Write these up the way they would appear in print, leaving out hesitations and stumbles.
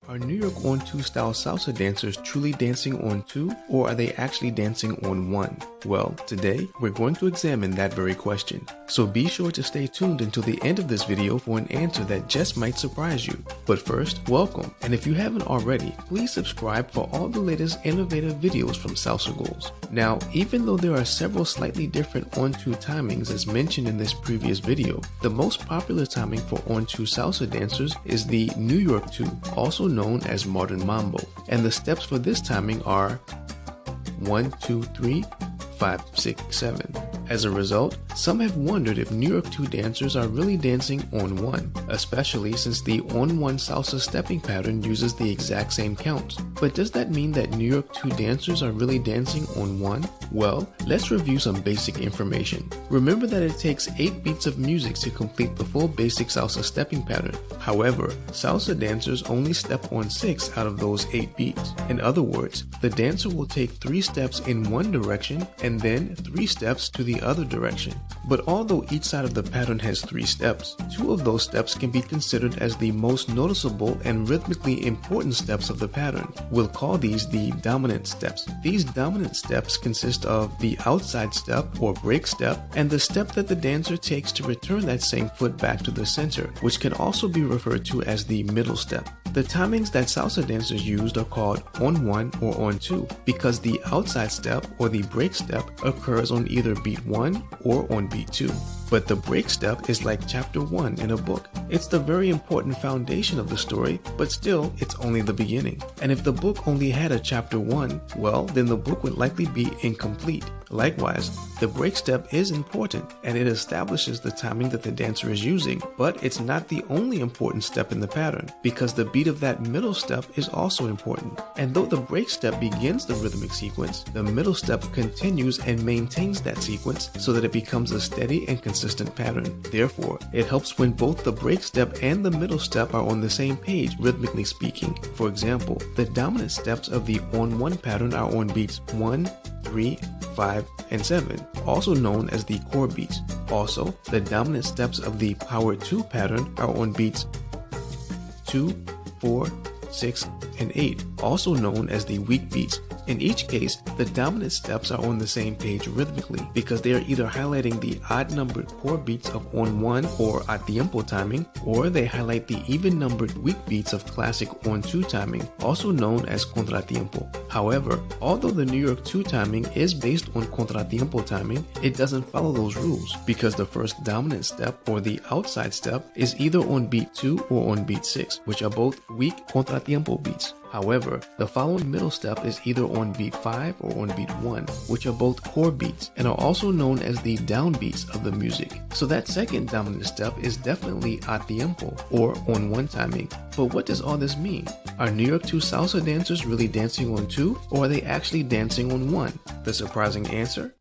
Are New York On2 style salsa dancers truly dancing on 2, or are they actually dancing on 1? Well, today we're going to examine that very question. So be sure to stay tuned until the end of this video for an answer that just might surprise you. But first, welcome, and if you haven't already, please subscribe for all the latest innovative videos from Salsa Goals. Now, even though there are several slightly different On2 timings as mentioned in this previous video, the most popular timing for On2 salsa dancers is the New York 2, also known as modern mambo, and the steps for this timing are 1, 2, 3, 5, 6, 7. As a result, some have wondered if New York 2 dancers are really dancing on 1, especially since the On1 salsa stepping pattern uses the exact same counts. But does that mean that New York 2 dancers are really dancing on 1? Well, let's review some basic information. Remember that it takes 8 beats of music to complete the full basic salsa stepping pattern. However, salsa dancers only step on 6 out of those 8 beats. In other words, the dancer will take 3 steps in one direction and then 3 steps to the other direction. But although each side of the pattern has 3 steps, 2 of those steps can be considered as the most noticeable and rhythmically important steps of the pattern. We'll call these the dominant steps. These dominant steps consist of the outside step or break step and the step that the dancer takes to return that same foot back to the center, which can also be referred to as the middle step. The timings that salsa dancers used are called On1 or On2 because the outside step or the break step occurs on either beat 1 or on beat 2. But the break step is like chapter 1 in a book. It's the very important foundation of the story, but still, it's only the beginning. And if the book only had a chapter 1, well, then the book would likely be incomplete. Likewise, the break step is important and it establishes the timing that the dancer is using, but it's not the only important step in the pattern because the beat of that middle step is also important. And though the break step begins the rhythmic sequence, the middle step continues and maintains that sequence so that it becomes a steady and consistent pattern. Therefore, it helps when both the break step and the middle step are on the same page, rhythmically speaking. For example, the dominant steps of the On1 pattern are on beats 1, 3, 5, and 7, also known as the core beats. Also, the dominant steps of the Power 2 pattern are on beats 2, 4, 6, and 8, also known as the weak beats. In each case, the dominant steps are on the same page rhythmically because they are either highlighting the odd-numbered core beats of On1 or a tiempo timing, or they highlight the even-numbered weak beats of classic On2 timing, also known as contratiempo. However, although the New York 2 timing is based on contratiempo timing, it doesn't follow those rules because the first dominant step or the outside step is either on beat 2 or on beat 6, which are both weak contratiempo beats. However, the following middle step is either on beat 5 or on beat 1, which are both core beats and are also known as the downbeats of the music. So that second dominant step is definitely a tiempo or on 1 timing. But what does all this mean? Are New York 2 salsa dancers really dancing on 2, or are they actually dancing on 1? The surprising answer?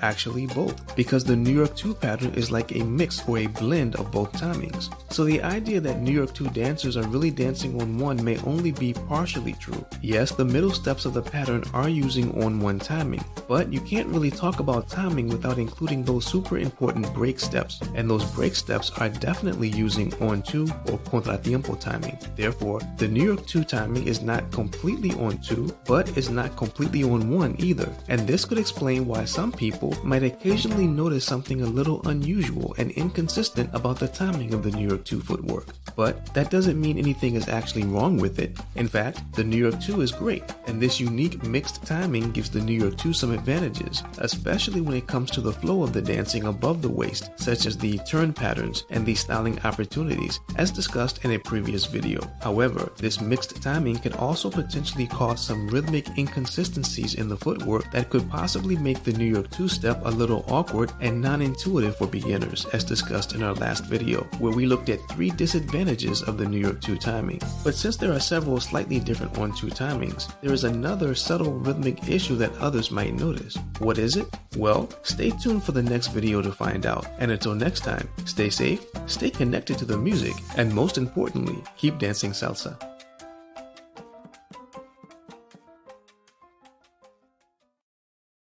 Actually both, because the New York 2 pattern is like a mix or a blend of both timings. So the idea that New York 2 dancers are really dancing on 1 may only be partially true. Yes, the middle steps of the pattern are using on 1 timing, but you can't really talk about timing without including those super important break steps, and those break steps are definitely using on 2 or contratiempo timing. Therefore, the New York 2 timing is not completely on 2, but is not completely on 1 either, and this could explain why some people might occasionally notice something a little unusual and inconsistent about the timing of the New York 2 footwork. But that doesn't mean anything is actually wrong with it. In fact, the New York 2 is great, and this unique mixed timing gives the New York 2 some advantages, especially when it comes to the flow of the dancing above the waist, such as the turn patterns and the styling opportunities, as discussed in a previous video. However, this mixed timing can also potentially cause some rhythmic inconsistencies in the footwork that could possibly make the New York 2 step a little awkward and non-intuitive for beginners, as discussed in our last video, where we looked at 3 disadvantages of the New York 2 timing. But since there are several slightly different On2 timings, there is another subtle rhythmic issue that others might notice. What is it? Well, stay tuned for the next video to find out. And until next time, stay safe, stay connected to the music, and most importantly, keep dancing salsa.